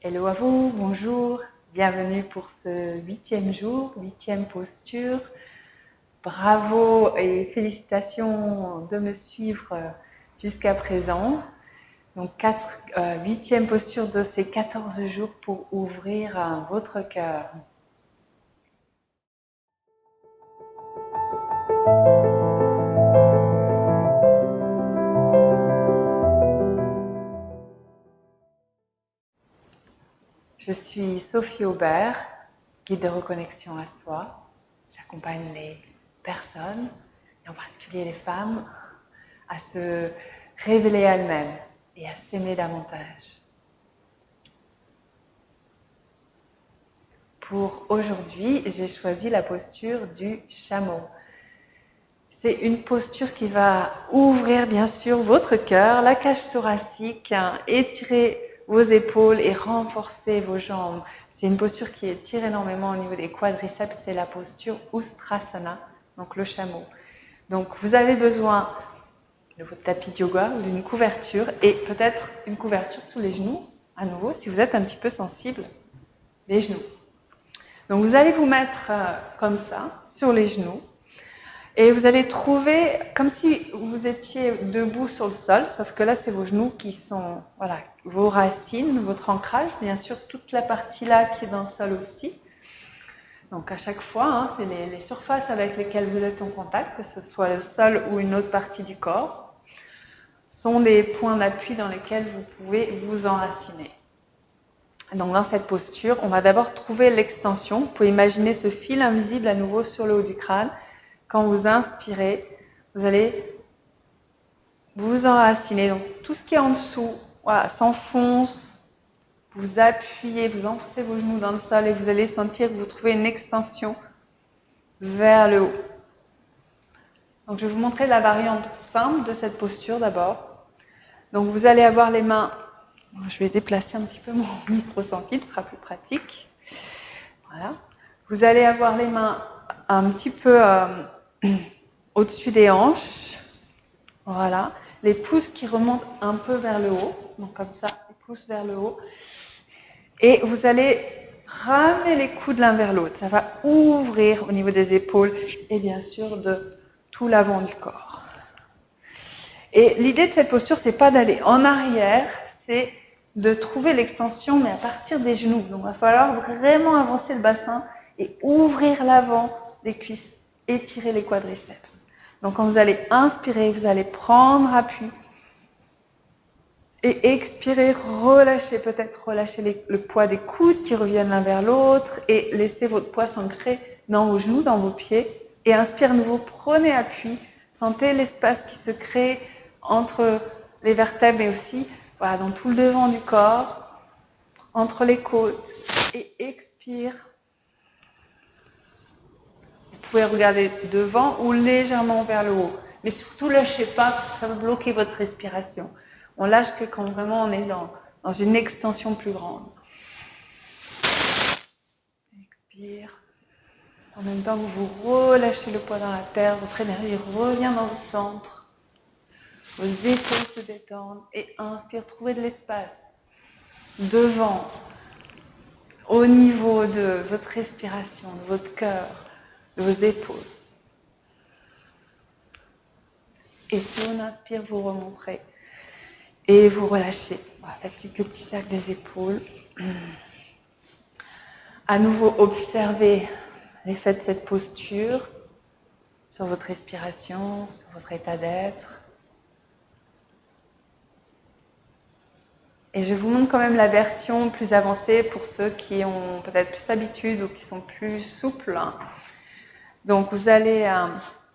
Hello à vous, bonjour, bienvenue pour ce 8e jour, 8e posture. Bravo et félicitations de me suivre jusqu'à présent. Donc 8e posture de ces 14 jours pour ouvrir votre cœur. Je suis Sophie Aubert, guide de reconnexion à soi. J'accompagne les personnes, et en particulier les femmes, à se révéler elles-mêmes et à s'aimer davantage. Pour aujourd'hui, j'ai choisi la posture du chameau. C'est une posture qui va ouvrir bien sûr votre cœur, la cage thoracique, étirer vos épaules et renforcer vos jambes. C'est une posture qui étire énormément au niveau des quadriceps, c'est la posture Ustrasana, donc le chameau. Donc vous avez besoin de votre tapis de yoga ou d'une couverture et peut-être une couverture sous les genoux, à nouveau, si vous êtes un petit peu sensible, les genoux. Donc vous allez vous mettre comme ça, sur les genoux, et vous allez trouver comme si vous étiez debout sur le sol, sauf que là, c'est vos genoux qui sont, voilà, vos racines, votre ancrage, bien sûr, toute la partie là qui est dans le sol aussi. Donc à chaque fois, c'est les surfaces avec lesquelles vous êtes en contact, que ce soit le sol ou une autre partie du corps, sont des points d'appui dans lesquels vous pouvez vous enraciner. Donc dans cette posture, on va d'abord trouver l'extension. Vous pouvez imaginer ce fil invisible à nouveau sur le haut du crâne. Quand vous inspirez, vous allez vous enraciner. Donc tout ce qui est en dessous, voilà, s'enfonce. Vous appuyez, vous enfoncez vos genoux dans le sol et vous allez sentir que vous trouvez une extension vers le haut. Donc je vais vous montrer la variante simple de cette posture d'abord. Donc vous allez avoir les mains, je vais déplacer un petit peu mon micro sans fil, ce sera plus pratique. Voilà. Vous allez avoir les mains un petit peu au-dessus des hanches. Voilà. Les pouces qui remontent un peu vers le haut. Donc comme ça, les pouces vers le haut. Et vous allez ramener les coudes l'un vers l'autre. Ça va ouvrir au niveau des épaules et bien sûr de tout l'avant du corps. Et l'idée de cette posture, c'est pas d'aller en arrière, c'est de trouver l'extension, mais à partir des genoux. Donc, il va falloir vraiment avancer le bassin et ouvrir l'avant des cuisses, étirer les quadriceps. Donc, quand vous allez inspirer, vous allez prendre appui et expirer, relâcher, peut-être relâcher le poids des coudes qui reviennent l'un vers l'autre et laisser votre poids s'ancrer dans vos genoux, dans vos pieds. Et inspire à nouveau, prenez appui, sentez l'espace qui se crée entre les vertèbres mais aussi voilà, dans tout le devant du corps, entre les côtes. Et expire. Vous pouvez regarder devant ou légèrement vers le haut. Mais surtout, lâchez pas parce que ça va bloquer votre respiration. On lâche que quand vraiment on est dans une extension plus grande. Expire. En même temps, vous relâchez le poids dans la terre, votre énergie revient dans votre centre. Vos épaules se détendent et inspire, trouvez de l'espace devant, au niveau de votre respiration, de votre cœur, de vos épaules. Et si on inspire, vous remonterez et vous relâchez. Voilà, faites quelques petits sacs des épaules. À nouveau, observez l'effet de cette posture sur votre respiration, sur votre état d'être. Et je vous montre quand même la version plus avancée pour ceux qui ont peut-être plus l'habitude ou qui sont plus souples. Donc vous allez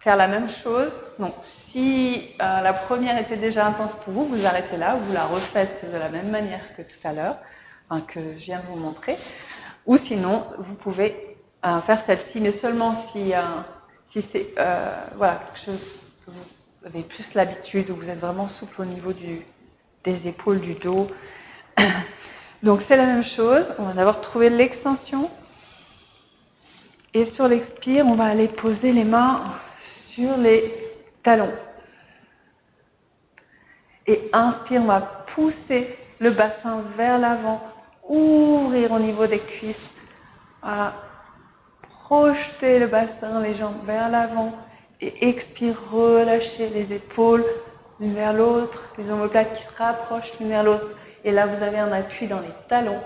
faire la même chose. Donc si la première était déjà intense pour vous, vous arrêtez là, vous la refaites de la même manière que tout à l'heure, que je viens de vous montrer. Ou sinon, vous pouvez faire celle-ci, mais seulement si c'est voilà, quelque chose que vous avez plus l'habitude, où vous êtes vraiment souple au niveau des épaules, du dos. Donc c'est la même chose, on va d'abord trouver l'extension. Et sur l'expire, on va aller poser les mains sur les talons. Et inspire, on va pousser le bassin vers l'avant, ouvrir au niveau des cuisses. Voilà. Projetez le bassin, les jambes vers l'avant. Et expire, relâchez les épaules l'une vers l'autre, les omoplates qui se rapprochent l'une vers l'autre. Et là, vous avez un appui dans les talons.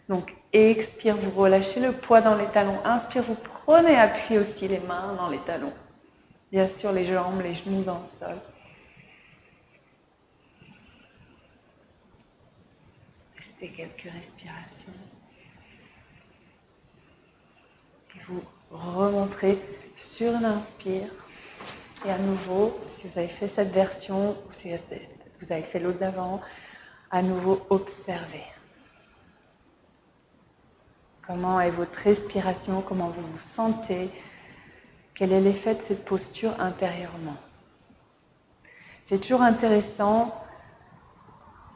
Donc, expire, vous relâchez le poids dans les talons. Inspire, vous prenez appui aussi les mains dans les talons. Bien sûr, les jambes, les genoux dans le sol. Restez quelques respirations. Et vous remontrez sur l'inspire. Et à nouveau, si vous avez fait cette version, ou si vous avez fait l'autre d'avant, à nouveau observez. Comment est votre respiration, comment vous vous sentez, quel est l'effet de cette posture intérieurement. C'est toujours intéressant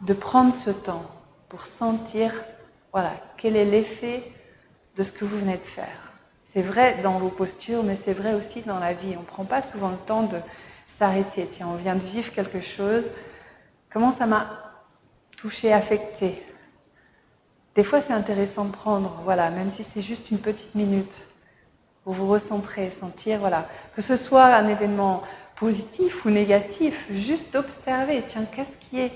de prendre ce temps pour sentir, voilà, quel est l'effet de ce que vous venez de faire. C'est vrai dans vos postures, mais c'est vrai aussi dans la vie. On ne prend pas souvent le temps de s'arrêter. Tiens, on vient de vivre quelque chose. Comment ça m'a touché, affecté? Des fois, c'est intéressant de prendre, voilà, même si c'est juste une petite minute, pour vous recentrer, sentir, voilà, que ce soit un événement positif ou négatif, juste observer, tiens, qu'est-ce qui est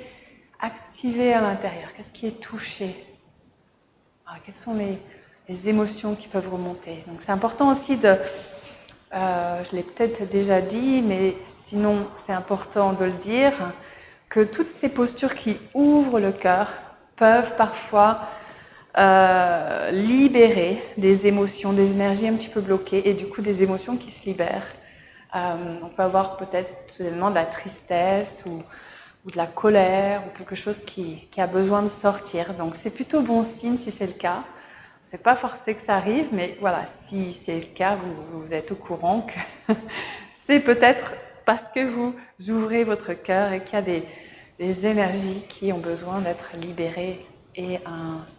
activé à l'intérieur, qu'est-ce qui est touché, quelles sont les émotions qui peuvent remonter. Donc c'est important aussi de, je l'ai peut-être déjà dit, mais sinon c'est important de le dire, que toutes ces postures qui ouvrent le cœur peuvent parfois libérer des émotions, des énergies un petit peu bloquées et du coup des émotions qui se libèrent. On peut avoir peut-être soudainement de la tristesse ou de la colère ou quelque chose qui a besoin de sortir. Donc c'est plutôt bon signe si c'est le cas. C'est pas forcé que ça arrive, mais voilà, si c'est le cas, vous êtes au courant que c'est peut-être parce que vous ouvrez votre cœur et qu'il y a des énergies qui ont besoin d'être libérées. Et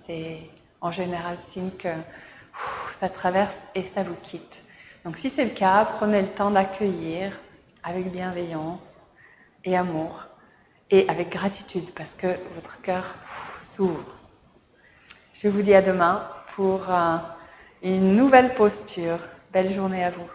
c'est en général signe que ça traverse et ça vous quitte. Donc si c'est le cas, prenez le temps d'accueillir avec bienveillance et amour et avec gratitude parce que votre cœur s'ouvre. Je vous dis à demain pour une nouvelle posture. Belle journée à vous.